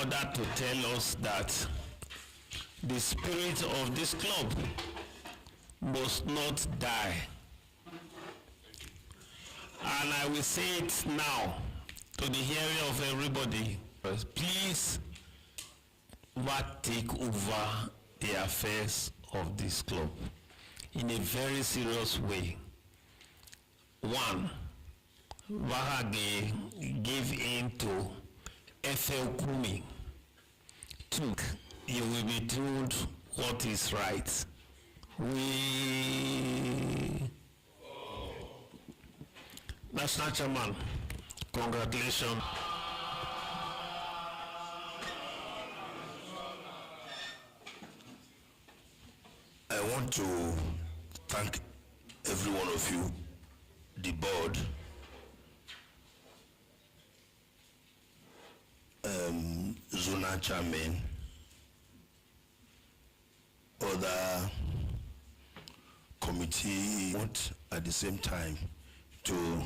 order to tell us that the spirit of this club must not die. And I will say it now to the hearing of everybody. Please take over the affairs of this club in a very serious way. One, Wahage give in to Efeokumi. Two, you will be told what is right. National Chairman, congratulations. I want to thank every one of you, the board, zonal chairman, other committee, want at the same time to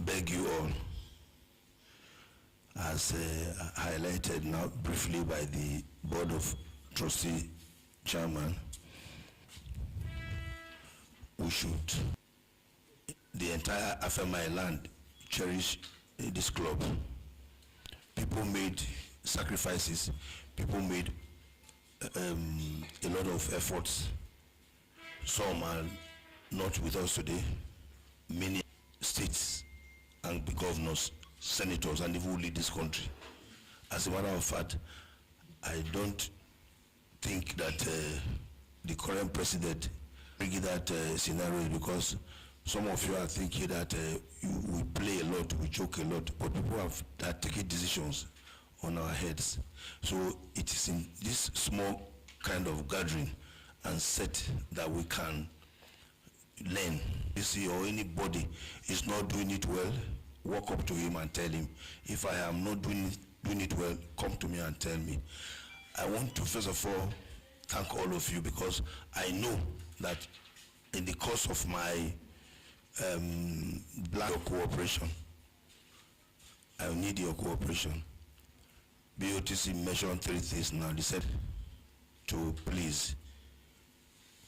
beg you all, as highlighted now briefly by the Board of Trustee Chairman, we should, the entire Afemai land, cherish this club. People made sacrifices, people made a lot of efforts. Some are not with us today. Many states and governors, senators, and even lead this country. As a matter of fact, I don't think that the current president bring that scenario, because some of you are thinking that we play a lot, we joke a lot, but people have taken decisions on our heads. So it is in this small kind of gathering and set that we can learn. You see, or anybody is not doing it well, walk up to him and tell him, if I am not doing it well, come to me and tell me. I want to first of all thank all of you, because I know that in the course of my black cooperation, I need your cooperation. BOTC mentioned 3 things now. They said to please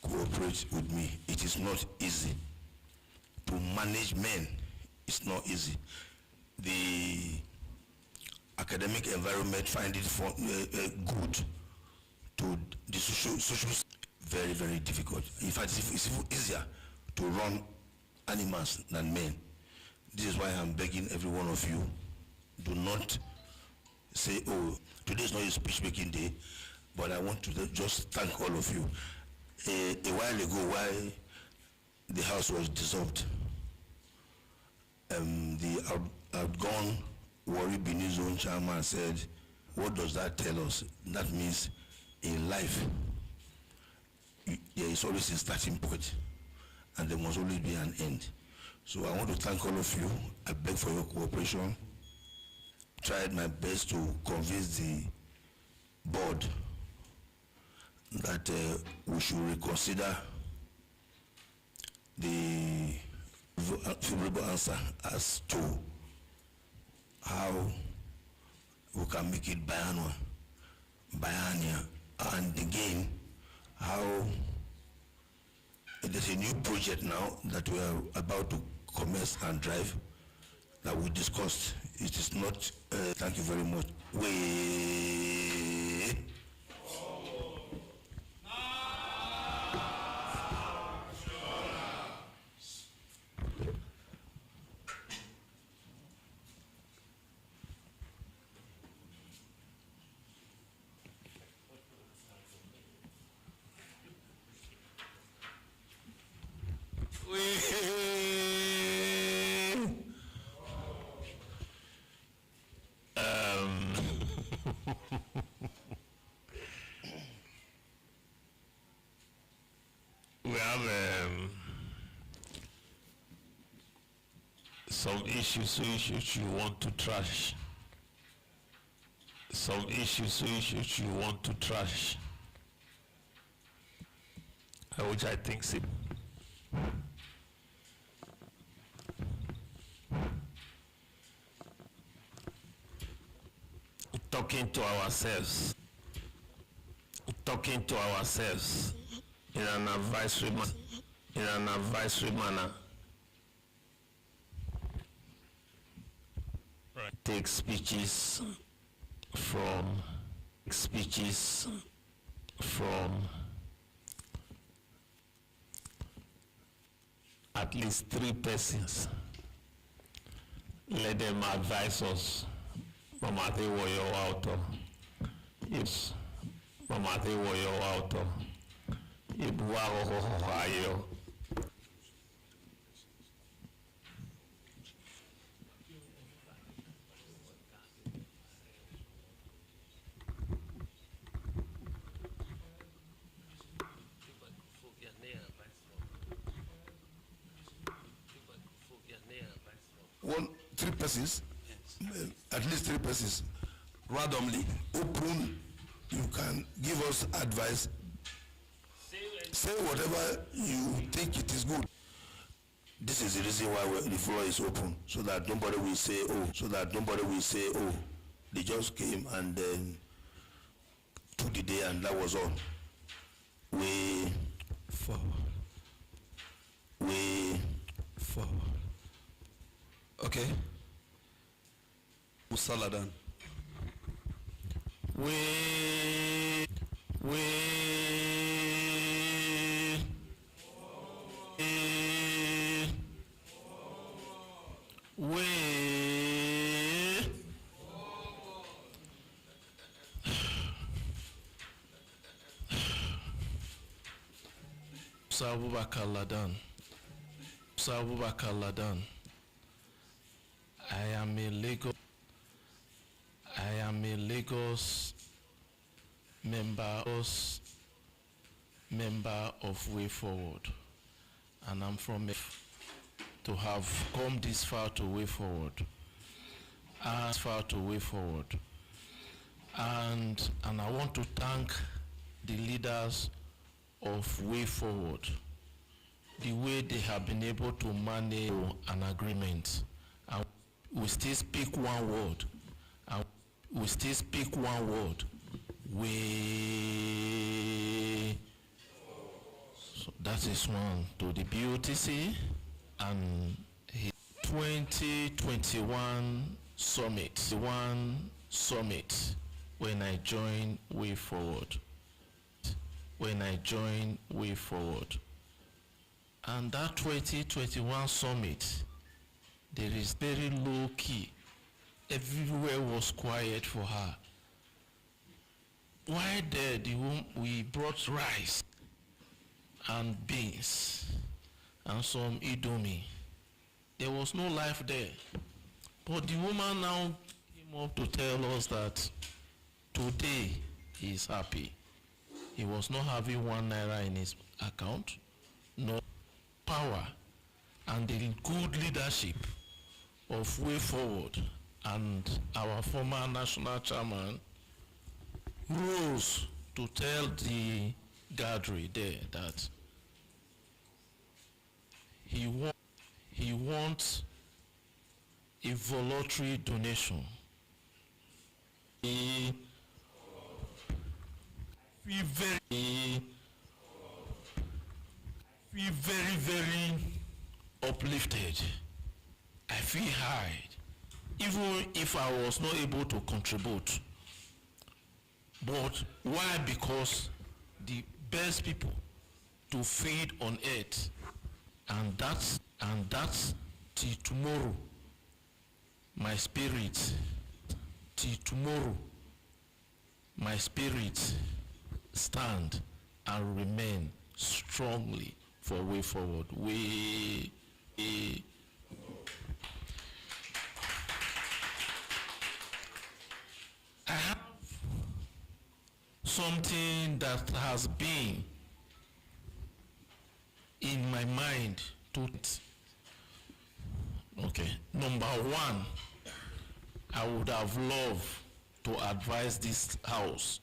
cooperate with me. It is not easy to manage men. It's not easy. The academic environment find it good. To the social very, very difficult. In fact, it's even easier to run animals than men. This is why I'm begging every one of you, do not say, oh, today is not a speech making day, but I want to just thank all of you. A while ago, while the house was dissolved, the outgone Warri Benin Zone chairman said, what does that tell us? That means in life, there is always a starting point, and there must always be an end. So I want to thank all of you. I beg for your cooperation. Tried my best to convince the board that we should reconsider the favorable answer as to how we can make it biannual, and again, how there's a new project now that we are about to commence and drive that we discussed. It is not, thank you very much. We have some issues you want to trash. Some issues you want to trash, which I think is talking to ourselves in an advisory manner. Right. Take speeches from at least 3 persons. Let them advise us. Mama they were your author. Yes. Mama they were your author. Three persons, at least 3 persons, randomly, open, you can give us advice, say whatever you think it is good. This is the reason why the floor is open, so that nobody will say, oh, they just came and then took the day and that was all. Way forward. Okay. Musaladan. Way Abubakar Ladan. I am a Lagos member of WayForward, and I'm from to have come this far to WayForward, and I want to thank the leaders of WayForward, the way they have been able to manage an agreement. And we still speak one word. So that is one to the BOTC and his 2021 summit. When I joined WayForward. And that 2021 summit, there is very low key. Everywhere was quiet for her. Why there we brought rice and beans and some idomi. There was no life there. But the woman now came up to tell us that today he is happy. He was not having 1 naira in his account, no power, and the good leadership of WayForward and our former national chairman rose to tell the gathering there that he wants a voluntary donation. He feel very uplifted. I feel high, even if I was not able to contribute. But why? Because the best people to feed on earth, and that's till tomorrow. My spirit, till tomorrow, my spirit stand and remain strongly for WayForward. I have something that has been in my mind to it. Okay, number one, I would have loved to advise this house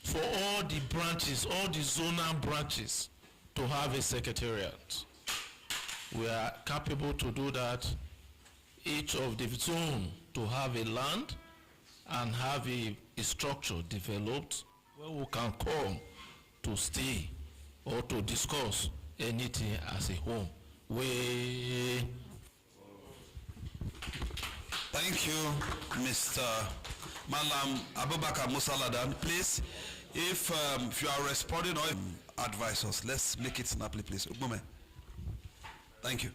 for all the branches, all the zonal branches, to have a secretariat. We are capable to do that. Each of the zone to have a land and have a structure developed where we can come to stay or to discuss anything as a home. Thank you, Mr. Malam Abubakar Musaladan. Please, if you are responding or advise us, let's make it snappily, please. Ugbume. Thank you.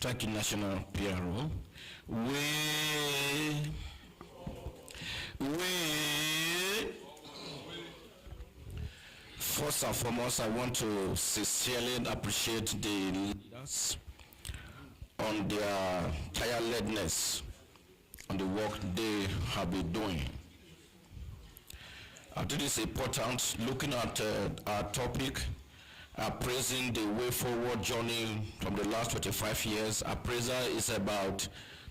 Thank you, National PRO. First and foremost, I want to sincerely appreciate the leaders on their tirelessness on the work they have been doing. I think it's important looking at our topic, appraising the way forward journey from the last 25 years. Appraiser is about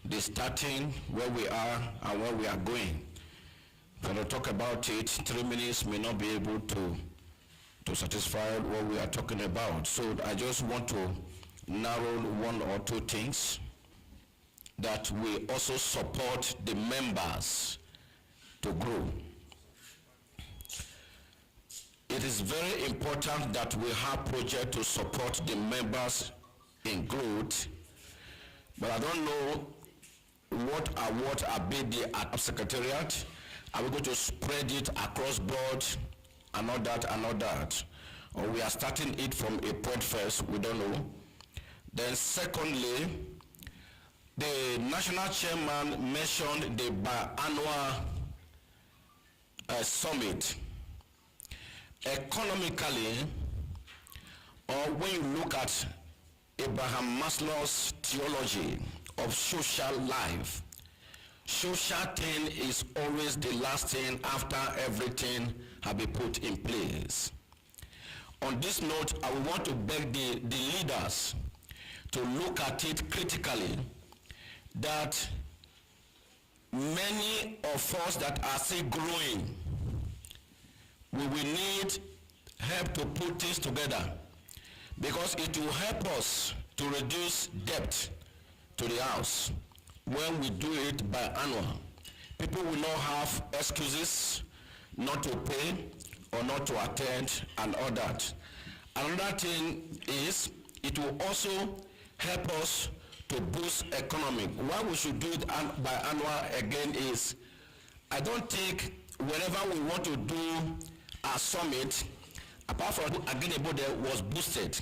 the starting, where we are and where we are going. When I talk about it, 3 minutes may not be able to satisfy what we are talking about. So I just want to narrow one or two things that we also support the members to grow. It is very important that we have projects to support the members in growth, but I don't know what are being the secretariat. Are we going to spread it across board and all that? Or we are starting it from a point first, we don't know. Then secondly, the national chairman mentioned the biannual summit. Economically, or when you look at Abraham Maslow's theology of social life, social thing is always the last thing after everything has been put in place. On this note, I want to beg the leaders to look at it critically, that many of us that are still growing, we will need help to put things together, because it will help us to reduce debt to the house when we do it biannual. People will not have excuses not to pay or not to attend and all that. Another thing is, it will also help us to boost economy. Why we should do it biannual again is, I don't think whenever we want to do a summit, apart from Agenebo there was boosted.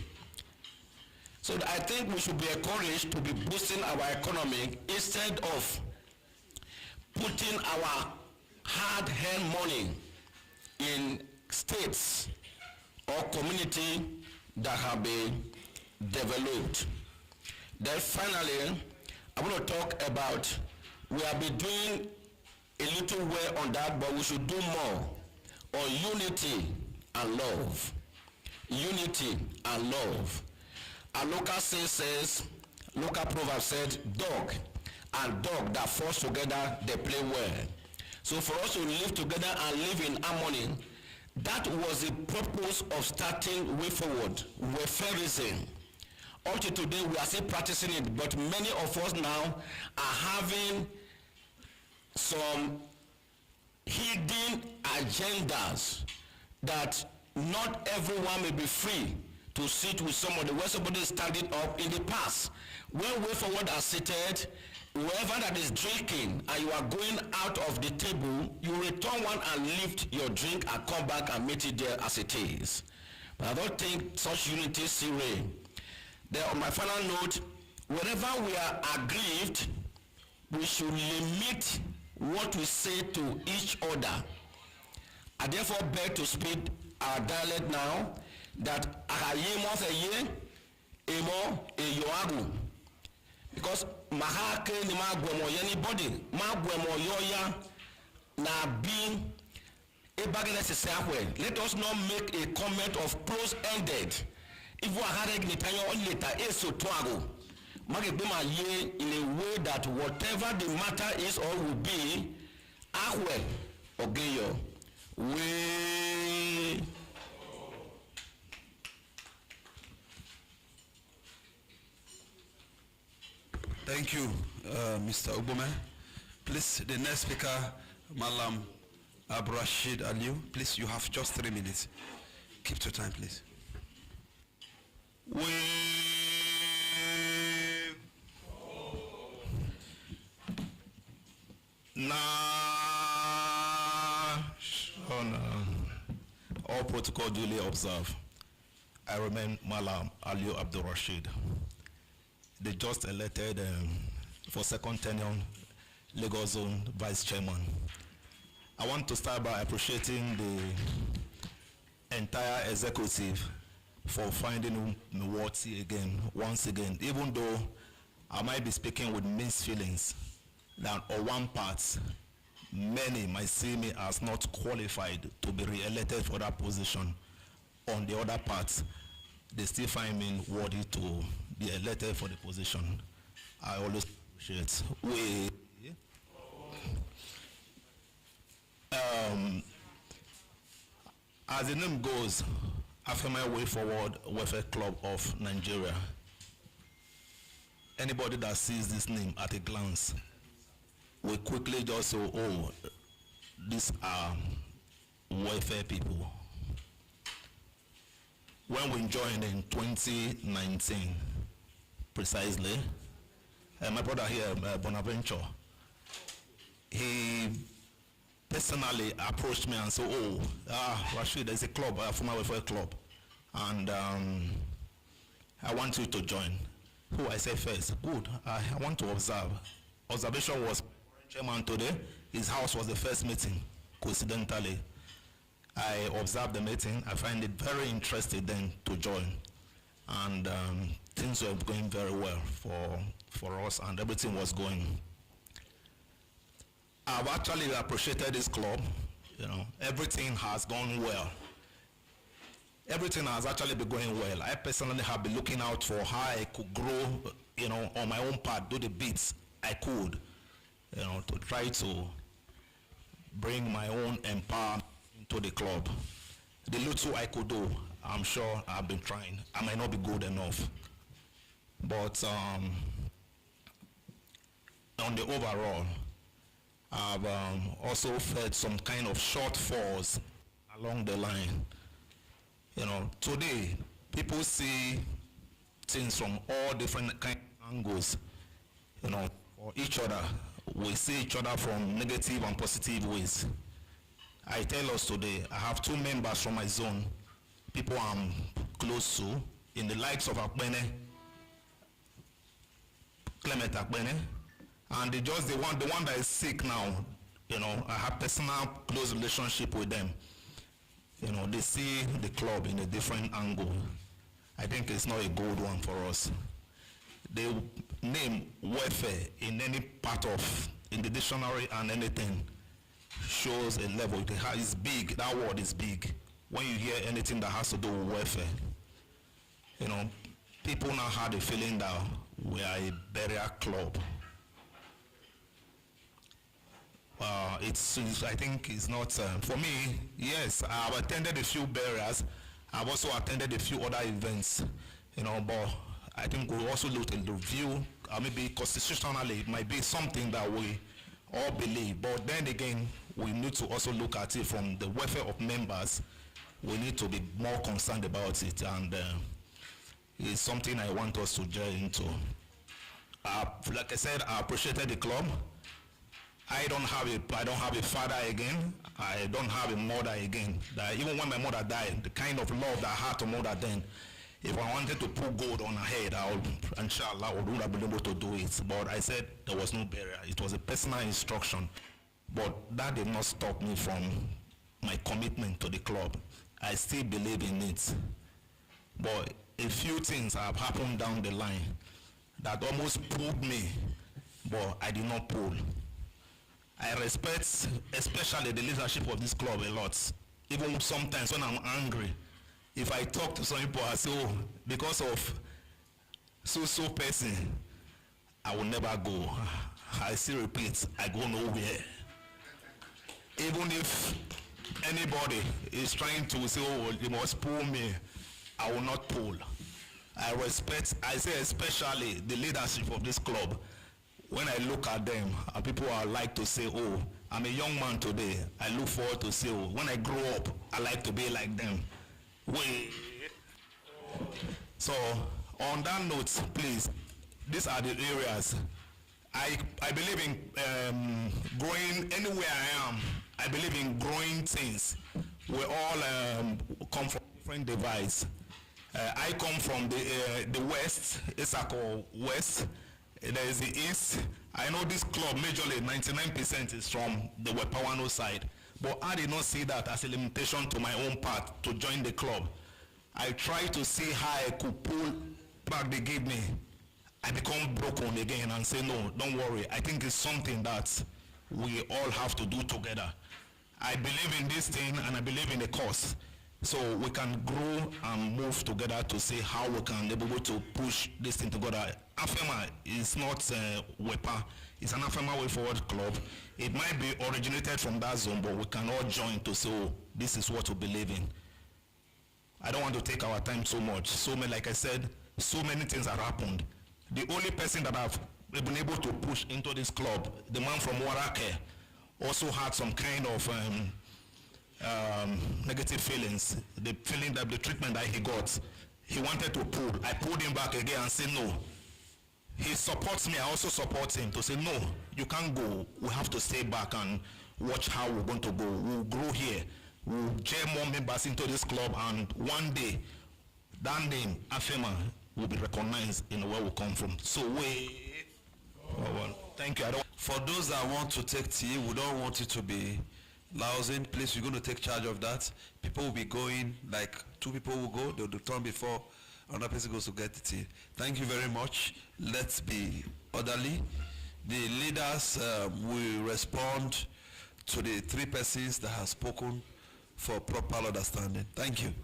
So I think we should be encouraged to be boosting our economy instead of putting our hard-earned money in states or community that have been developed. Then finally, I want to talk about, we have been doing a little way on that, but we should do more on unity and love. Unity and love. A local saying says, local proverb said, dog and dog that force together, they play well. So for us to live together and live in harmony, that was the purpose of starting WayForward, Wayfairism. Up to today, we are still practicing it, but many of us now are having some hidden agendas that not everyone may be free to sit with somebody where somebody is standing up. In the past, when WayForward are seated, whoever that is drinking and you are going out of the table, you return one and lift your drink and come back and meet it there as it is. But I don't think such unity is reign. Then on my final note, wherever we are aggrieved, we should limit what we say to each other. I therefore beg to speak our dialect now, that because mahake ni magwemo anybody magwemo yoya na be a bagage. Let us not make a comment of close-ended. If we are having later so in a way that whatever the matter is or will be, we. Thank you, Mr. Ugbume. Please, the next speaker, Malam Abrashid Aliu. Please, you have just 3 minutes. Keep to time, please. We all protocol duly observed. I remain Malam Aliu Abdul Rashid, the just elected for second tenure Lagos Zone Vice Chairman. I want to start by appreciating the entire executive for finding me worthy again, once again, even though I might be speaking with mixed feelings that on one part, many might see me as not qualified to be re-elected for that position. On the other part, they still find me worthy to be elected for the position. I always appreciate. As the name goes, Afemai WayForward Welfare Club of Nigeria. Anybody that sees this name at a glance will quickly just say, oh, these are welfare people. When we joined in 2019, precisely, my brother here, Bonaventure, he personally approached me and said, oh, Rashid, there's a club, Afemai Welfare Club, and I want you to join. Who I said first, good, I want to observe. Observation was chairman today. His house was the first meeting, coincidentally. I observed the meeting. I find it very interesting then to join. And things were going very well for us, and everything was going. I've actually appreciated this club. You know, everything has gone well. Everything has actually been going well. I personally have been looking out for how I could grow, you know, on my own part, do the bits I could, you know, to try to bring my own empowerment into the club. The little I could do, I'm sure I've been trying. I might not be good enough. But on the overall, I've also felt some kind of shortfalls along the line. You know, today, people see things from all different kind of angles, you know, for each other. We see each other from negative and positive ways. I tell us today, I have 2 members from my zone, people I'm close to, in the likes of Akbene, Clement Akbene, and the one that is sick now, you know, I have personal close relationship with them. You know, they see the club in a different angle. I think it's not a good one for us. The name welfare in any part of, in the dictionary and anything, shows a level. It's big, that word is big. When you hear anything that has to do with welfare, you know, people now have the feeling that we are a burial club. I think it's not, for me, yes, I've attended a few burials. I've also attended a few other events, you know, but I think we also look at the review, maybe constitutionally, it might be something that we all believe, but then again, we need to also look at it from the welfare of members. We need to be more concerned about it, and it's something I want us to get into. Like I said, I appreciated the club. I don't have a father again. I don't have a mother again. That even when my mother died, the kind of love that I had to mother then, if I wanted to put gold on her head, inshallah, I would have been able to do it. But I said there was no barrier. It was a personal instruction. But that did not stop me from my commitment to the club. I still believe in it. But a few things have happened down the line that almost pulled me, but I did not pull. I respect especially the leadership of this club a lot. Even sometimes when I'm angry, if I talk to some people, I say, oh, because of so person, I will never go. I still repeat, I go nowhere. Even if anybody is trying to say, oh, you must pull me, I will not pull. I say especially the leadership of this club. when I look at them, people are like to say, oh, I'm a young man today. I look forward to say, oh, when I grow up, I like to be like them. So, on that note, please, these are the areas. I believe in growing anywhere I am. I believe in growing things. We all come from different divides. I come from the west, Isako West. There is the east. I know this club, majorly 99% is from the Wepawano side. But I did not see that as a limitation to my own path to join the club. I tried to see how I could pull back they gave me. I become broken again and say, no, don't worry. I think it's something that we all have to do together. I believe in this thing and I believe in the cause. So we can grow and move together to see how we can be able to push this thing together. Afemai is not WEPA. It's an Afemai WayForward club. It might be originated from that zone, but we can all join to say, oh, this is what we believe in. I don't want to take our time so much. So many, like I said, so many things have happened. The only person that I've been able to push into this club, the man from Warake, also had some kind of negative feelings. The feeling that the treatment that he got, he wanted to pull. I pulled him back again and said no. He supports me, I also support him to say no, you can't go. We have to stay back and watch how we're going to go. We'll grow here. We'll get more members into this club, and one day, that name, Afemai, will be recognized in where we come from. So thank you. For those that want to take tea, we don't want it to be lousy. Please, we're going to take charge of that. People will be going, like 2 people will go, they'll return before another person goes to get the tea. Thank you very much. Let's be orderly. The leaders will respond to the 3 persons that have spoken for proper understanding. Thank you.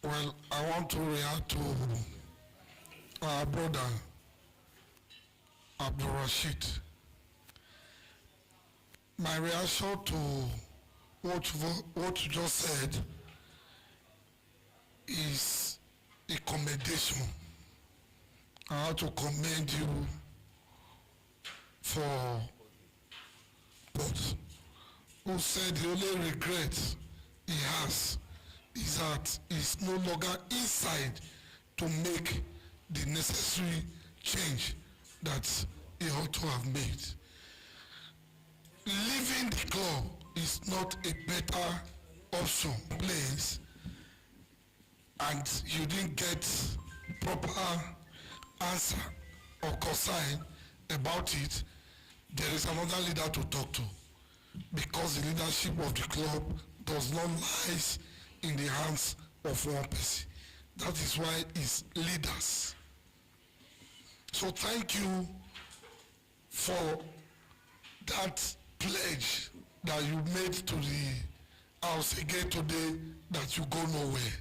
Well, I want to react to our brother, Abdul Rashid. My reaction to what you just said is a commendation. I have to commend you for both. Who said the only regret he has is that he's no longer inside to make the necessary change that he ought to have made. Leaving the club is not a better option, place, and you didn't get proper answer or concern about it. There is another leader to talk to, because the leadership of the club does not lie in the hands of one person. That is why it's leaders. So thank you for that pledge that you made to the house again today, that you go nowhere.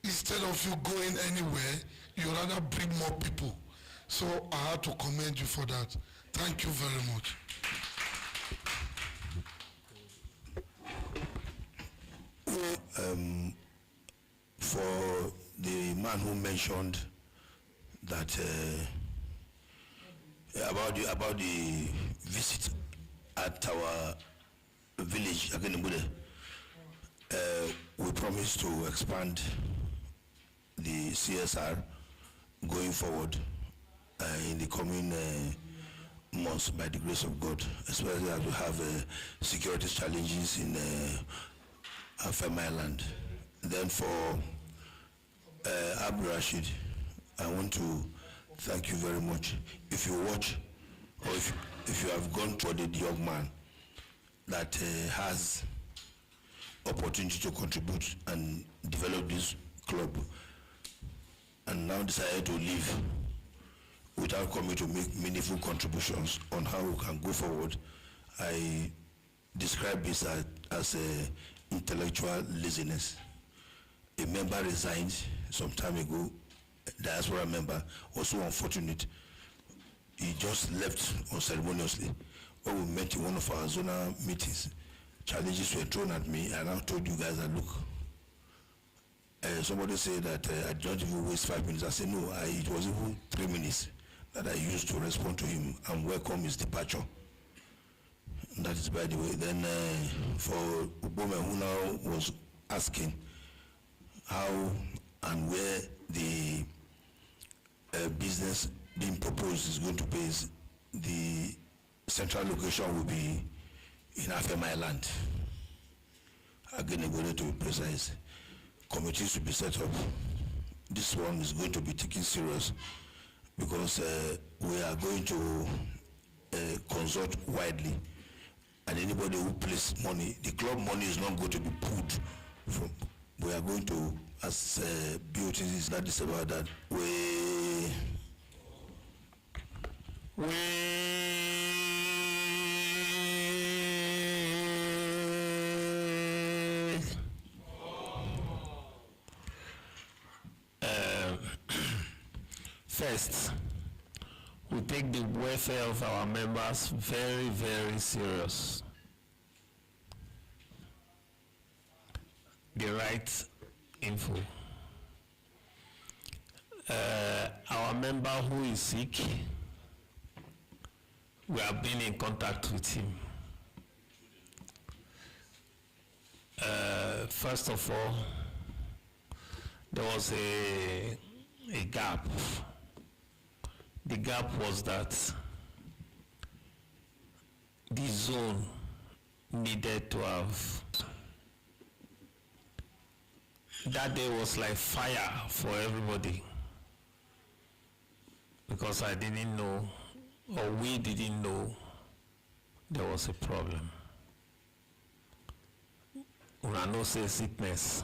Instead of you going anywhere, you rather bring more people. So I have to commend you for that. Thank you very much. For the man who mentioned that about the visit at our village, we promise to expand the CSR going forward in the coming months by the grace of God, especially as we have security challenges in Afemai land. Then for Abdul Rashid, I want to thank you very much. If you watch, or if you have gone toward the young man that has opportunity to contribute and develop this club, and now decided to leave without coming to make meaningful contributions on how we can go forward, I describe this as intellectual laziness. a member resigned some time ago, diaspora member, also unfortunate. He just left unceremoniously. When we met in one of our zonal meetings, challenges were thrown at me, and I told you guys that, look, somebody said that I don't even waste 5 minutes. I said, no, it was even 3 minutes that I used to respond to him and welcome his departure. And that is by the way. Then for Ubome, who now was asking how and where the business being proposed is going to be, the central location will be in Afemai land. Again, I'm going to be precise. Committees to be set up. This one is going to be taken serious because we are going to consult widely, and anybody who places money, the club money is not going to be pulled from. We are going to, as BOT is not this about that. First, we take the welfare of our members very, very serious. The right info. Our member who is sick, we have been in contact with him. First of all, there was a gap. The gap was that the zone needed to have, that day was like fire for everybody, because I didn't know, or we didn't know, there was a problem. When I know say sickness,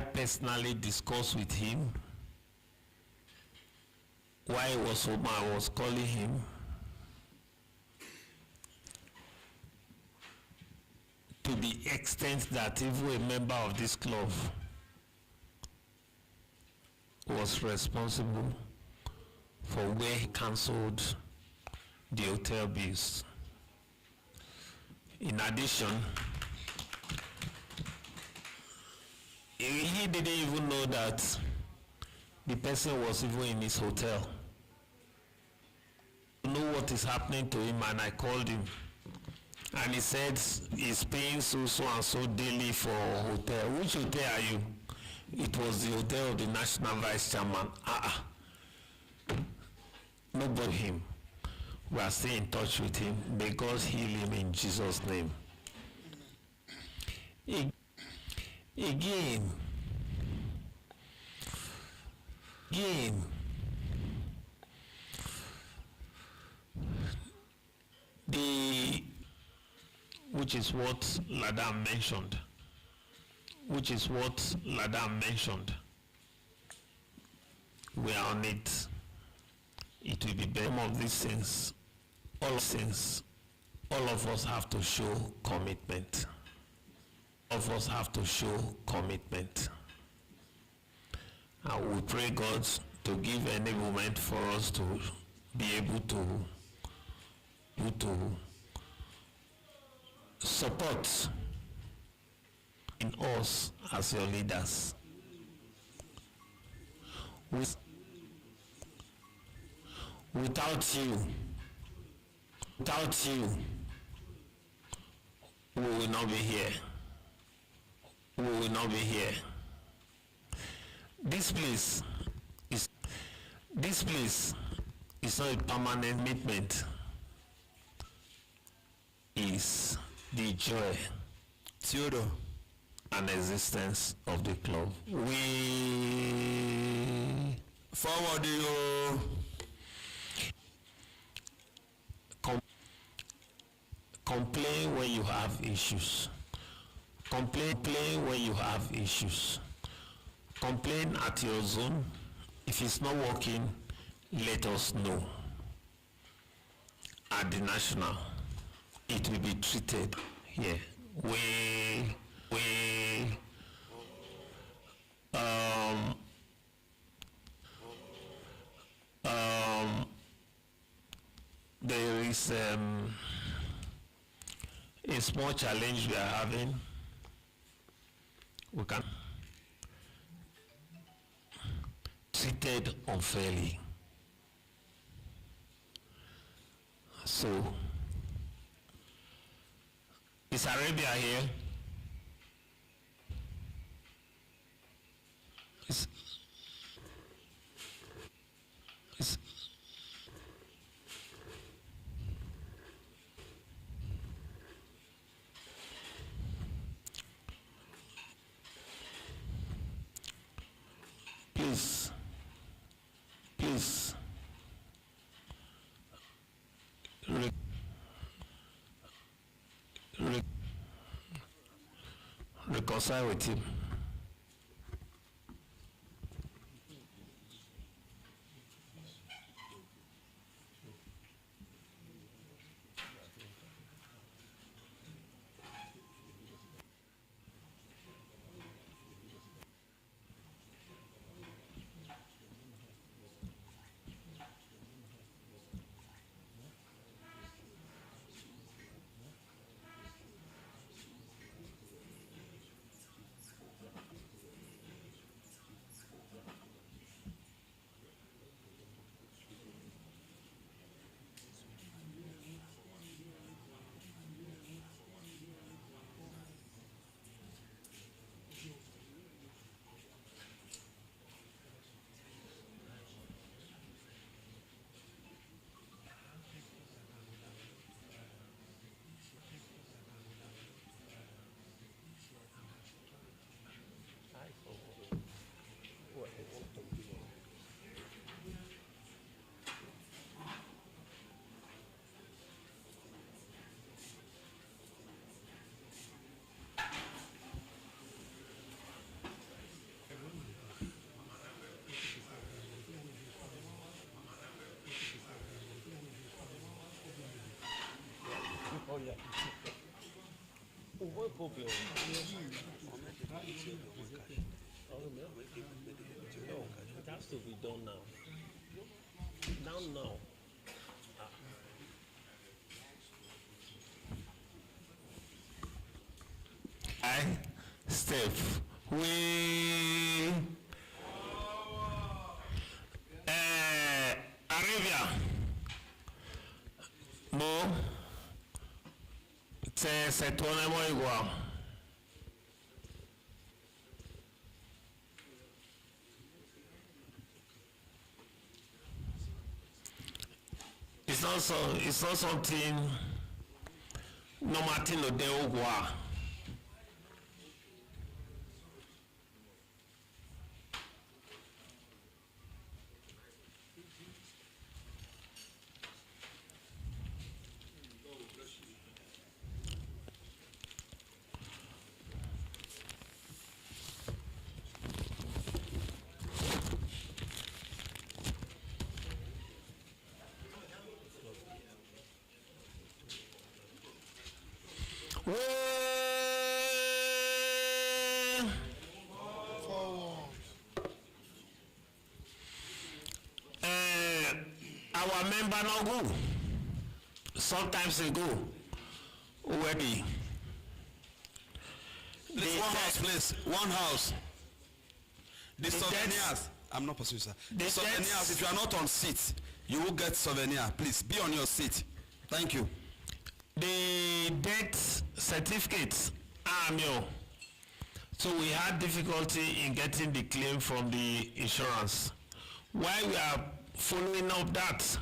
I personally discussed with him. Why it was home, I was calling him. To the extent that even a member of this club was responsible for where he cancelled the hotel bills. In addition, he didn't even know that the person was even in his hotel. I know what is happening to him, and I called him. And he said he's paying so and so daily for hotel. Which hotel are you? It was the hotel of the national vice chairman. Nobody him. We are staying in touch with him. May God heal him in Jesus' name. Again, which is what Ladam mentioned. We are on it. It will be better. Some of these things, all of us have to show commitment. And we pray God to give enablement for us to be able to support in us as your leaders. Without you, we will not be here. This place is not a permanent commitment. Is the joy, Theodore, and existence of the club. We forward you. Complain when you have issues. Complain when you have issues. Complain at your zone. If it's not working, let us know. At the national, it will be treated here. Um, there is a small challenge we are having. We can treated unfairly. So, is Arabia here? Is please reconcile with him. Oh yeah. Oh, what problem? No, it has to be done now. Now. Steph, we Arabia mo se tourne mo igual. It's not something no matter no de ogwa. Our member no go. Sometimes they go. Already. Please, one house, please. One house. The souvenirs. I'm not pursuing, sir. The souvenirs, if you are not on seat, you will get souvenir. Please, be on your seat. Thank you. The death certificates are new. So we had difficulty in getting the claim from the insurance. While we are following up that,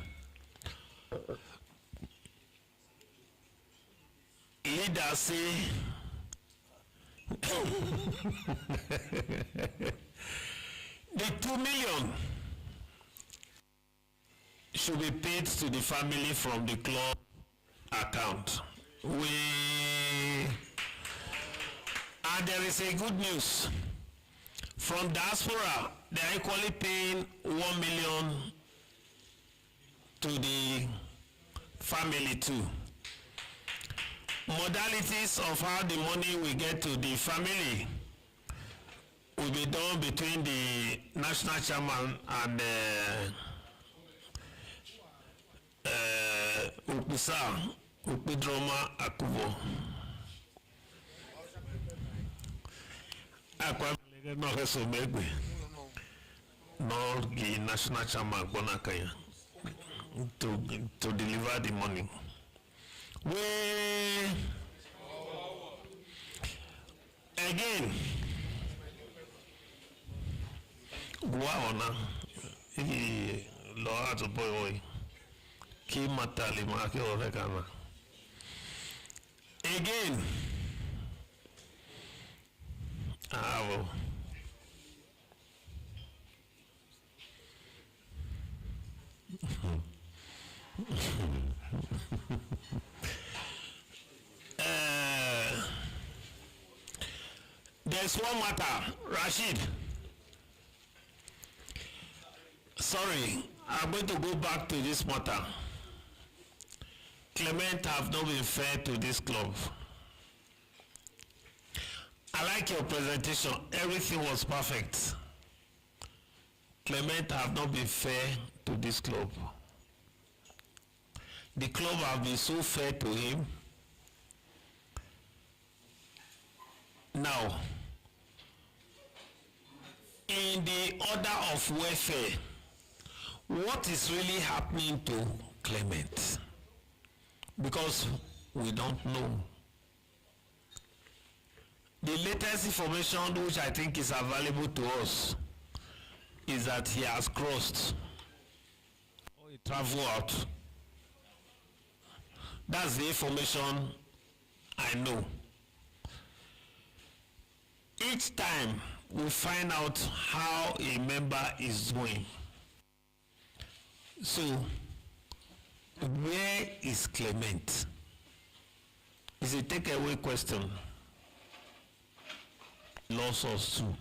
leaders say the 2 million should be paid to the family from the club account. And there is a good news. From diaspora, they are equally paying 1 million to the family too. Modalities of how the money will get to the family will be done between the national chairman and Upisa Upidroma Akubo. No resumegbe. No the national chairman Bonakaya to deliver the money. We again wow na if lo ato boy ki matali ma ke o rekana again well. There's one matter, Rashid. Sorry, I'm going to go back to this matter. Clement have not been fair to this club. I like your presentation. Everything was perfect. Clement have not been fair to this club. The club have been so fair to him. Now, in the order of welfare, what is really happening to Clement? Because we don't know. The latest information which I think is available to us is that he has crossed or he traveled out. That's the information I know. Each time we find out how a member is doing. So, where is Clement? It's a takeaway question. Lost us too.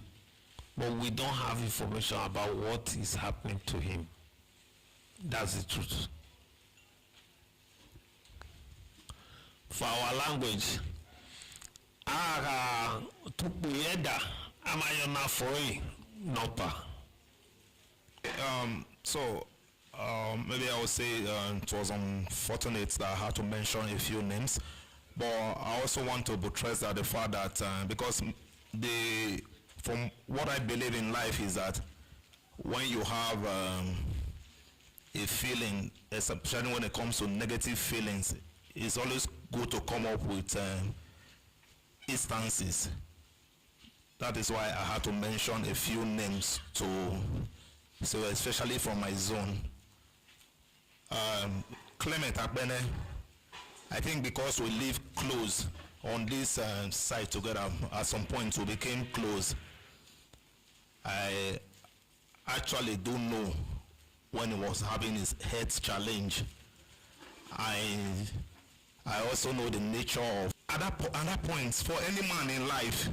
But we don't have information about what is happening to him. That's the truth. For our language, tukuyeda amayona foi nopa. Maybe I would say it was unfortunate that I had to mention a few names, but I also want to buttress that the fact that because from what I believe in life is that when you have a feeling, especially when it comes to negative feelings, it's always good to come up with instances. That is why I had to mention a few names so especially from my zone. Clement Akbene, I think because we live close on this site together, at some point we became close. I actually do know when he was having his health challenge. I also know the nature of other points. For any man in life,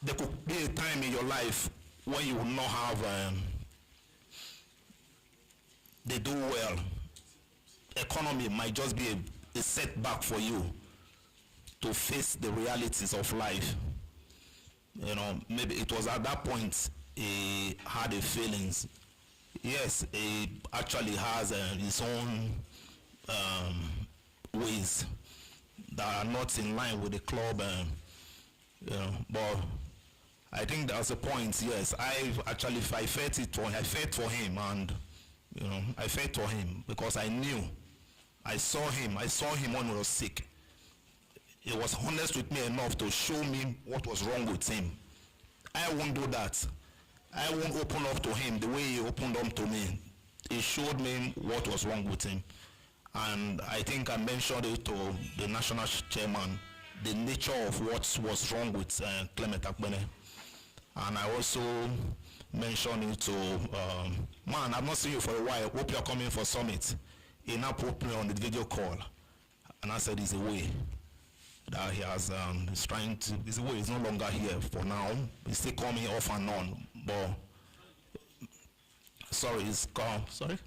there could be a time in your life when you will not have they do well. Economy might just be a setback for you to face the realities of life. You know, maybe it was at that point he had a feelings. Yes, he actually has his own ways that are not in line with the club, you know, but I think that's the point. Yes, I felt for him, and you know, I felt for him because I knew, I saw him when he was sick. He was honest with me enough to show me what was wrong with him. I won't do that. I won't open up to him the way he opened up to me. He showed me what was wrong with him. And I think I mentioned it to the national chairman, the nature of what was wrong with Clement Akbene. And I also mentioned it to, man, I've not seen you for a while, hope you're coming for summit. He now put me on the video call. And I said, he's away. That he has, he's away, he's no longer here for now. He's still coming off and on, but, sorry, he's gone, sorry?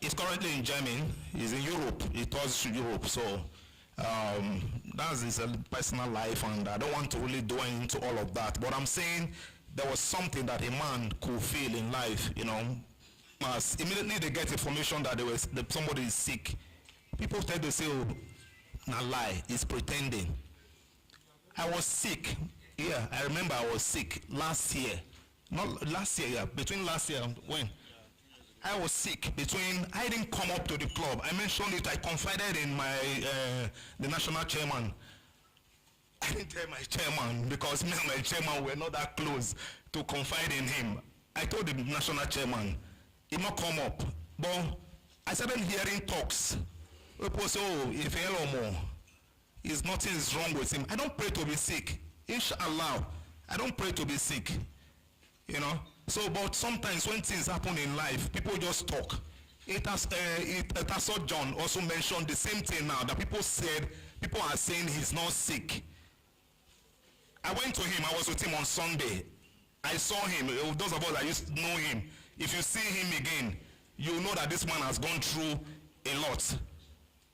He's currently in Germany, he's in Europe, he tours to Europe, so That's his personal life, and I don't want to really go into all of that. But I'm saying there was something that a man could feel in life, you know. As immediately they get information that that somebody is sick, people tend to say, oh, na lie, he's pretending. I was sick. Yeah, I remember I was sick last year. Not last year, yeah, between last year and when? I was sick I didn't come up to the club. I mentioned it, I confided in the national chairman. I didn't tell my chairman because me and my chairman were not that close to confide in him. I told the national chairman, he not come up. But I started hearing talks. People say, oh, if is nothing is wrong with him. I don't pray to be sick. Inshallah, I don't pray to be sick. You know? So, but sometimes when things happen in life, people just talk. John also mentioned the same thing now, that people are saying he's not sick. I went to him, I was with him on Sunday. I saw him, those of us that used to know him, if you see him again, you know that this man has gone through a lot.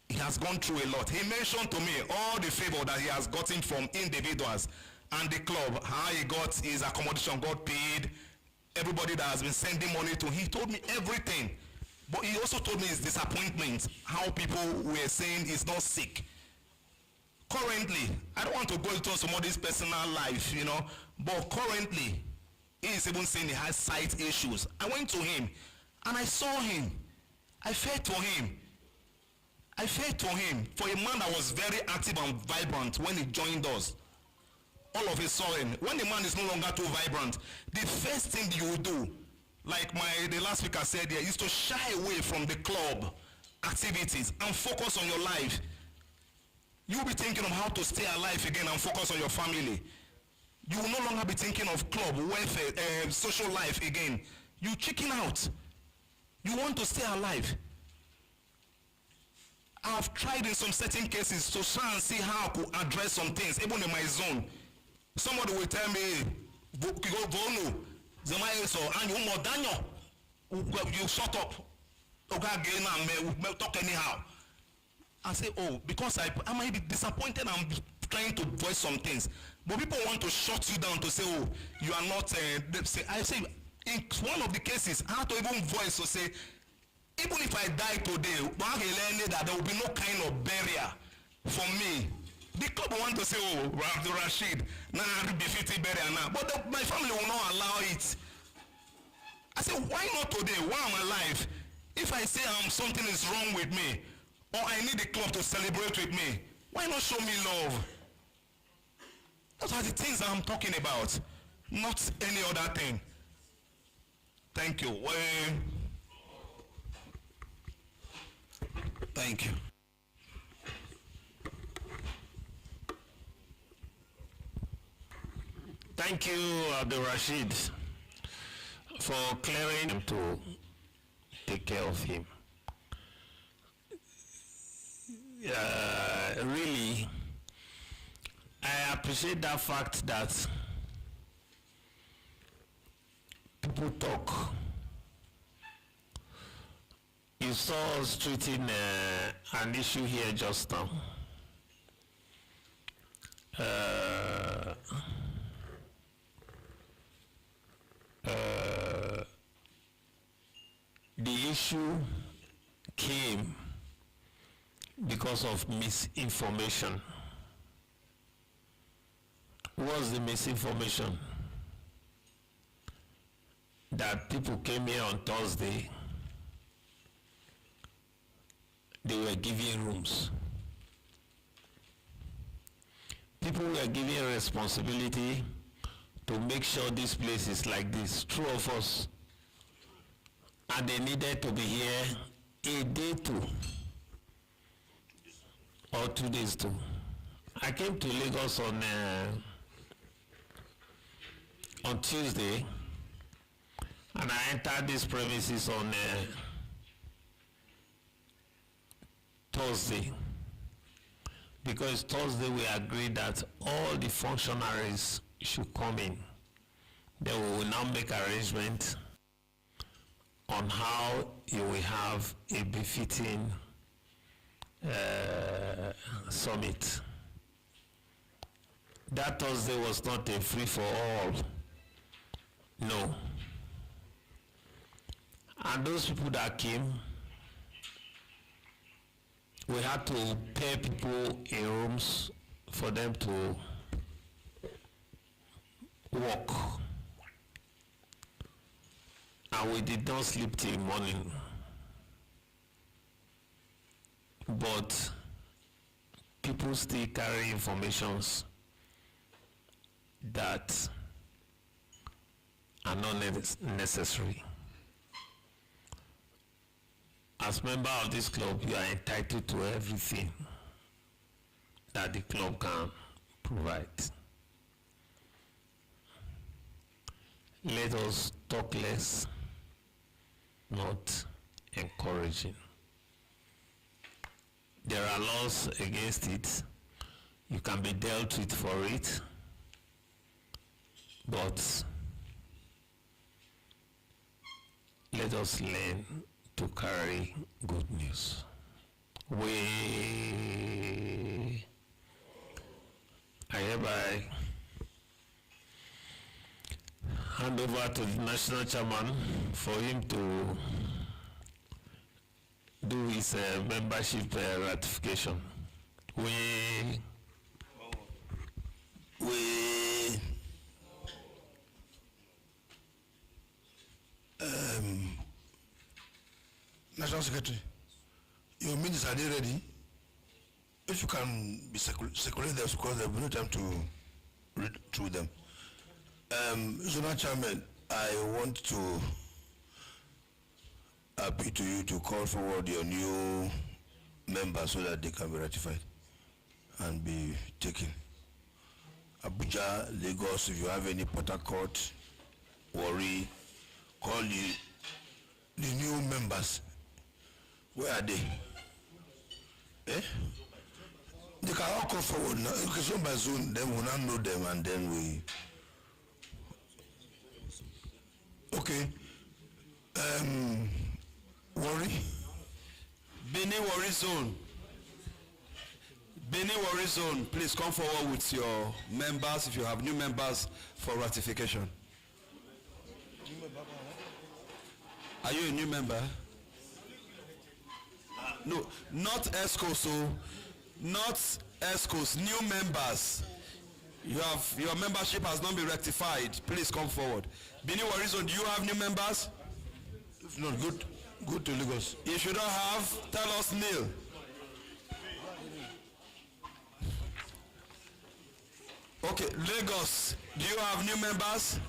He has gone through a lot. He mentioned to me all the favor that he has gotten from individuals and the club, how he got his accommodation got paid, everybody that has been sending money to him. He told me everything. But he also told me his disappointment, how people were saying he's not sick. Currently, I don't want to go into somebody's personal life, you know, but currently, he is even saying he has sight issues. I went to him, and I saw him. I fed to him. I fed to him. For a man that was very active and vibrant when he joined us, all of a sudden, when the man is no longer too vibrant, the first thing you do, like the last speaker said here, is to shy away from the club activities and focus on your life. You'll be thinking of how to stay alive again and focus on your family. You will no longer be thinking of club, welfare, social life again. You chicken out. You want to stay alive. I've tried in some certain cases to try and see how I could address some things, even in my zone. Somebody will tell me, you shut up. Talk anyhow. I say, oh, because I might be disappointed, I'm trying to voice some things. But people want to shut you down to say, oh, you are not, I say, in one of the cases, I have to even voice to say, even if I die today, that there will be no kind of barrier for me. The club want to say, oh, Abdul Rashid, now be 50 barrier now. But my family will not allow it. I say, why not today, while I'm alive? If I say something is wrong with me, or I need the club to celebrate with me, why not show me love? Those are the things I'm talking about, not any other thing. Thank you. Thank you. Thank you, Abdul Rashid, for clearing him to take care of him. Really, I appreciate that fact that people talk. You saw us treating an issue here just now. The issue came because of misinformation. What's the misinformation? That people came here on Thursday, they were giving rooms. People were given responsibility to make sure this place is like this, true of us. And they needed to be here a day too, or 2 days too. I came to Lagos on Tuesday, and I entered these premises on Thursday, because Thursday we agreed that all the functionaries should come in. Then we will now make arrangements on how you will have a befitting summit. that Thursday was not a free for all. No. And those people that came, we had to pay people in rooms for them to work. And we did not sleep till morning. But people still carry informations that are not necessary. As member of this club, you are entitled to everything that the club can provide. Let us talk less, not encouraging. There are laws against it. You can be dealt with for it, but let us learn to carry good news. I hereby hand over to the national chairman for him to do his membership ratification. National Secretary, your minutes, are they ready? If you can be circulate them, because there will be no time to read through them. Zonal Chairman, I want to appeal to you to call forward your new members so that they can be ratified and be taken. Abuja, Lagos, if you have any Port Harcourt, worry, call the new members. Where are they? Eh? They can all come forward now. Okay, so by zone, then we'll not know them and then we. Okay. Worry. Benin Worry Zone. Benin Worry Zone, please come forward with your members if you have new members for ratification. Are you a new member? No, not ESCO, so not ESCOs, new members. Your membership has not been rectified. Please come forward. Benin Worry Zone, do you have new members? If not, good to Lagos. If you don't have, tell us nil. Okay, Lagos, do you have new members?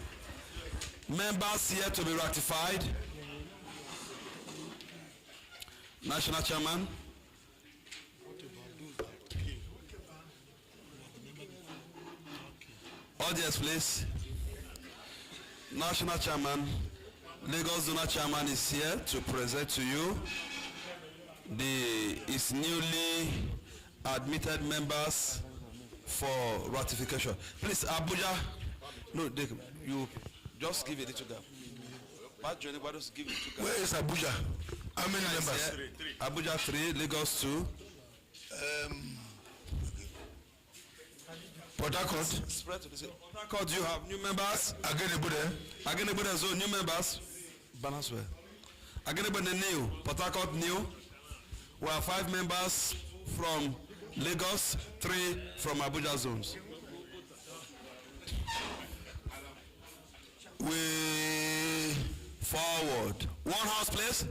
Members here to be ratified? National Chairman. Audience, please. National Chairman, Lagos Zonal Chairman is here to present to you his newly admitted members for ratification. Please, Abuja. No, you just give it a little gap. Just give it a gap. Where is Abuja? How many members? Abuja 3, Lagos 2. Port Harcourt. Spread to the side. Port Harcourt, do you have new members? Agenebude Zone, new members. Balance well. Agenebude new. Port Harcourt new. We have 5 members from Lagos, 3 from Abuja zones. We forward. One house, please.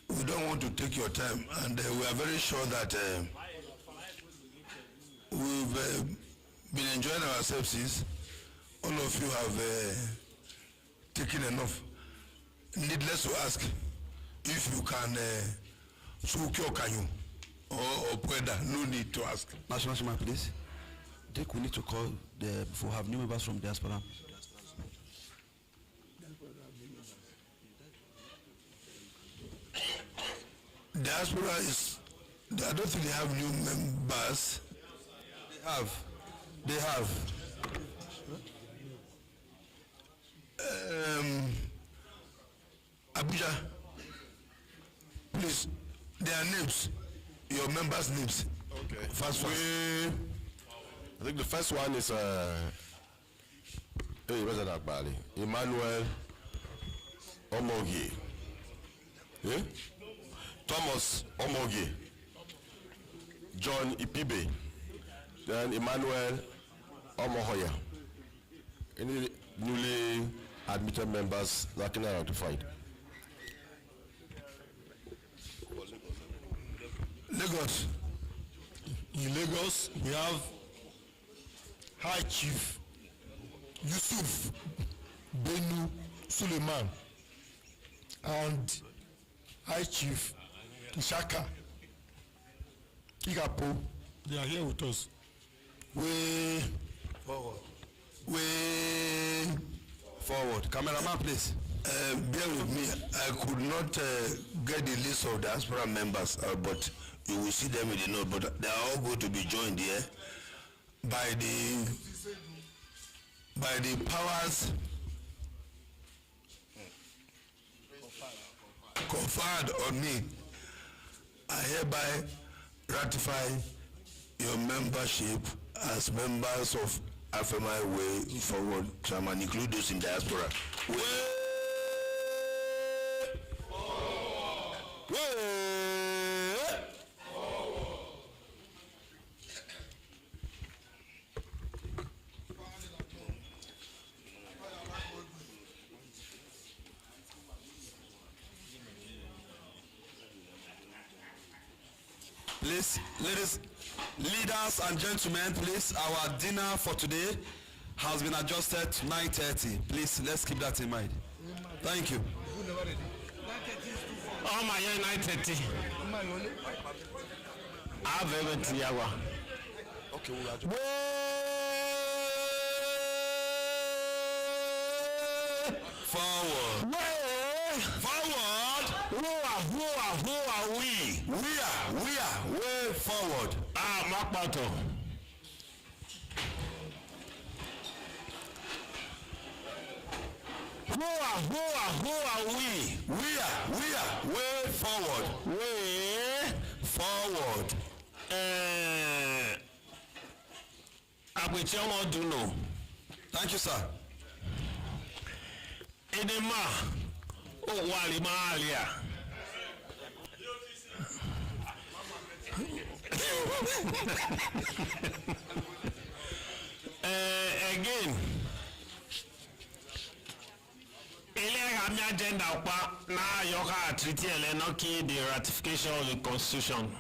We don't want to take your time, and we are very sure that we've been enjoying ourselves since. All of you have taken enough. Needless to ask, if you can secure Kanyu or Pueda, no need to ask. National Chairman, please. I think we need to call before have new members from diaspora. Diaspora is, I don't think they have new members. They have. Abuja, please, their names, your members' names. Okay. Fast. I think the first one is Emmanuel Omogie. Yeah? Thomas Omogie. John Ipibe. Then Emmanuel Omohoya. Any newly admitted members that can identified. Lagos. In Lagos, we have High Chief Yusuf Benu Suleiman and High Chief Ishaka Igapo. They are here with us. Way Forward. Cameraman, please. Bear with me. I could not get the list of diaspora members, but you will see them in the note. But they are all going to be joined here by the powers conferred on me. I hereby ratify your membership as members of Afemai Way Forward Chairman, include those in diaspora. Please, ladies, leaders and gentlemen, please, our dinner for today has been adjusted to 9:30. Please, let's keep that in mind. Thank you. Oh my, 9:30. I have everything. Okay, we'll adjust. Forward. Forward. Who are we? We are way forward. Makpato. Who are we? We are way forward. Way Forward. Agbechioma Duno. Thank you, sir. Edema. Wali Mahalia. Again, Ele agenda na yoga treaty elenoki the ratification of the constitution.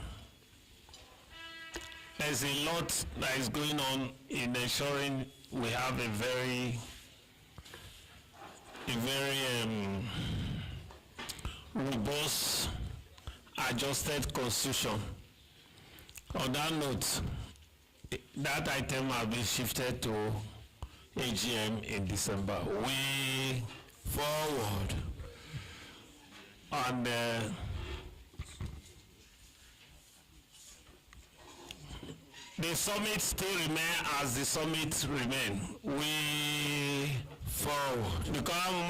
There's a lot that is going on in ensuring we have a very robust, adjusted constitution. On that note, that item has been shifted to AGM in December. Way forward. And the summit still remain as the summit remain. We forward. Because I'm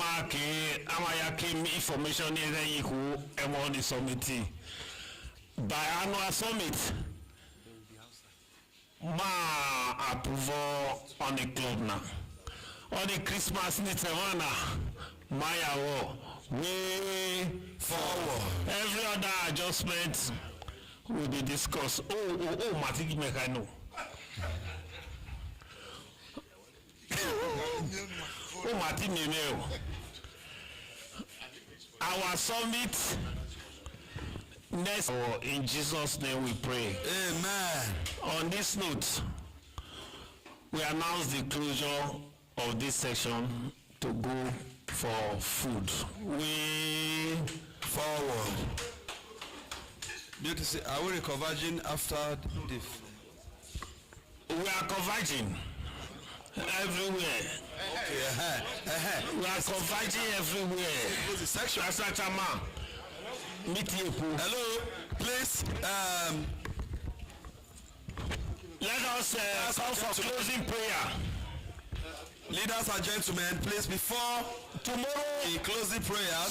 information is equal among the summit. Biannual summit. Ma approval on the club now. On the Christmas Nitsemana, Maya way forward. Every other adjustment will be discussed. Oh, Matiki Mekano. Oh, Martin Nemeo. Our summit next, in Jesus' name we pray. Amen. On this note, we announce the closure of this section to go for food. We Forward. Beauty, say, are we converging after the? We are converging everywhere. Okay. We are converging everywhere. The section. Asachama. Hello, please. Let us call for closing prayer. Leaders and gentlemen, please, before Tomorrow, the closing prayer.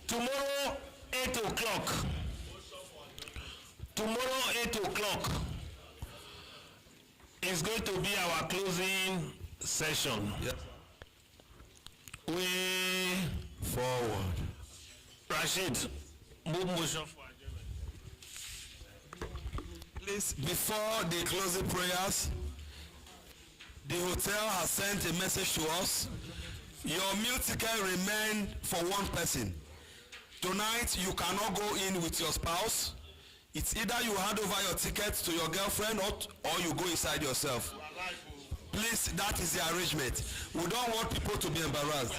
Tomorrow, 8 o'clock. Tomorrow, 8 o'clock. is going to be our closing session. Yes. WayForward. Rashid, move motion for adjournment. Please, before the closing prayers, the hotel has sent a message to us. Your meal ticket remain for one person. Tonight, you cannot go in with your spouse. It's either you hand over your ticket to your girlfriend or you go inside yourself. Please, that is the arrangement. We don't want people to be embarrassed.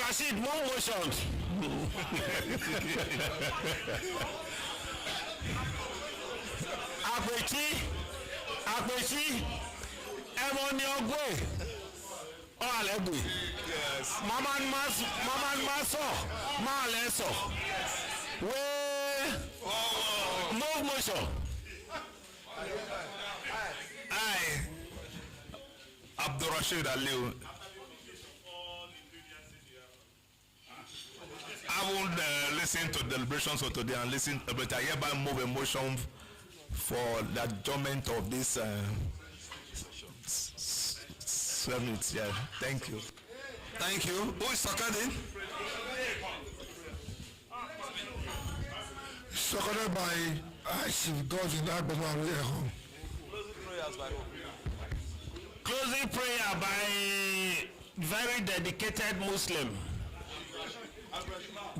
Rashid, more motion. Apechi, ẹmọ ni ọgbẹ ọ̀lẹ́gbẹ̀. Mama ma sọ, máa lẹ sọ. Move motion. Abdurrashid Aliu. I won't listen to deliberations of today and listen, but I hereby move a motion for the adjournment of this summit. Yeah, thank you. Thank you. Who is seconding? Seconded by Chief Godwin Agbamarieho. Closing prayer by very dedicated Muslim.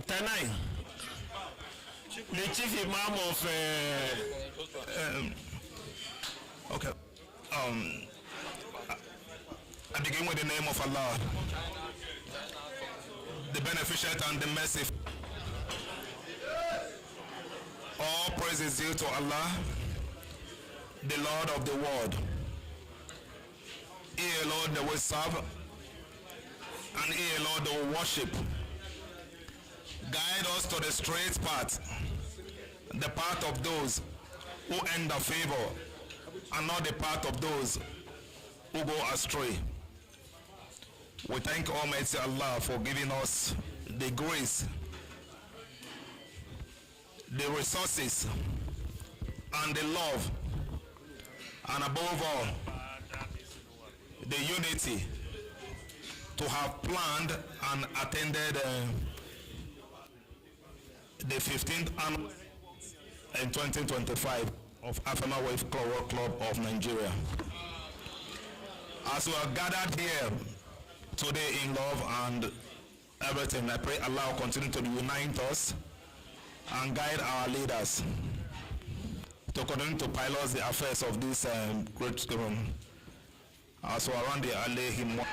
Tanai, the chief imam of Okay. I begin with the name of Allah, the beneficent and the merciful. All praise is due to Allah, the Lord of the world. He alone that we serve, and He alone that we worship. Guide us to the straight path, the path of those who end the favor, and not the path of those who go astray. We thank Almighty Allah for giving us the grace, the resources, and the love, and above all, the unity to have planned and attended the 15th annual in 2025 of Afemai WayForward Club of Nigeria. As we are gathered here today in love and everything, I pray Allah will continue to unite us and guide our leaders to continue to pilot the affairs of this great room. As we are around the Alayhim.